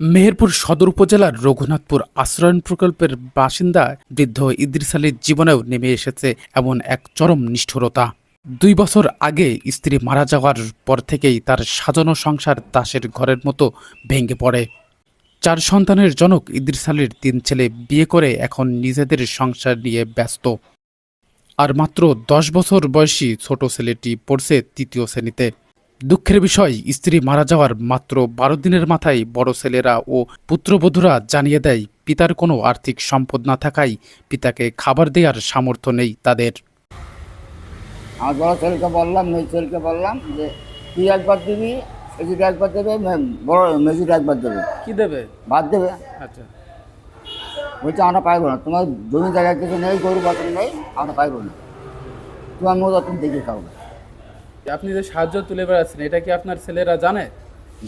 মেহেরপুর সদর উপজেলার রঘুনাথপুর আশ্রয়ণ প্রকল্পের বাসিন্দা বৃদ্ধ ইদ্রিস আলীর জীবনেও নেমে এসেছে এমন এক চরম নিষ্ঠুরতা। 2 বছর আগে স্ত্রী মারা যাওয়ার পর থেকেই তার সাজানো সংসার তাসের ঘরের মতো ভেঙে পড়ে। 4 সন্তানের জনক ইদ্রিস আলীর 3 ছেলে বিয়ে করে এখন নিজেদের সংসার নিয়ে ব্যস্ত। আর মাত্র 10 বছর বয়সী ছোট ছেলেটি পড়ছে 3য় শ্রেণীতে। দুঃখের বিষয়, স্ত্রী মারা যাওয়ার মাত্র 12 দিনের মাথায় বড় ছেলেরা ও পুত্রবধূরা জানিয়ে দেয় পিতার কোনো আর্থিক সম্পদ না থাকায় পিতাকে খাবার দেওয়ার সামর্থ্য নেই তাদের। আমার বড় ছেলেকে বললাম, মেয়ে ছেলেকে বললাম যে তুই একবার দিবি, সেদিকে একবার দেবে, বড় মেজুটা একবার দেবে, কি দেবে? ভাত দেবে। আচ্ছা, বলছে আমরা পাইবো না, তোমার জমি জায়গায় কিছু নেই, গরু বাছুর নেই, আমরা পাইবো না, তোমার মতো তুমি দেখে খাও। আপনি যে সাহায্য তুলে বেড়াচ্ছেন এটা কি আপনার ছেলেরা জানে?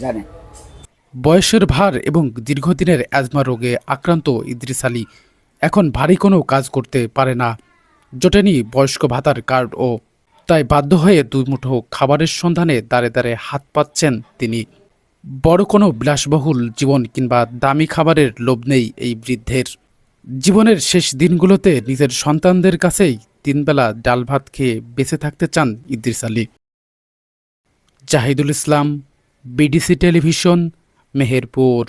জানে। বয়সের ভার এবং দীর্ঘদিনের অ্যাজমা রোগে আক্রান্ত ইদ্রিস আলী এখন ভারী কোনো কাজ করতে পারে না। জোটেনি বয়স্ক ভাতার কার্ড ও তাই বাধ্য হয়ে 2 মুঠো খাবারের সন্ধানে দাঁড়ে দাঁড়ে হাত পাচ্ছেন তিনি। বড় কোনো বিলাসবহুল জীবন কিংবা দামি খাবারের লোভ নেই এই বৃদ্ধের। জীবনের শেষ দিনগুলোতে নিজের সন্তানদের কাছেই 3 বেলা ডাল ভাত খেয়ে বেঁচে থাকতে চান ইদ্রিস আলী। জাহিদুল ইসলাম, বিডিসি টেলিভিশন, মেহেরপুর।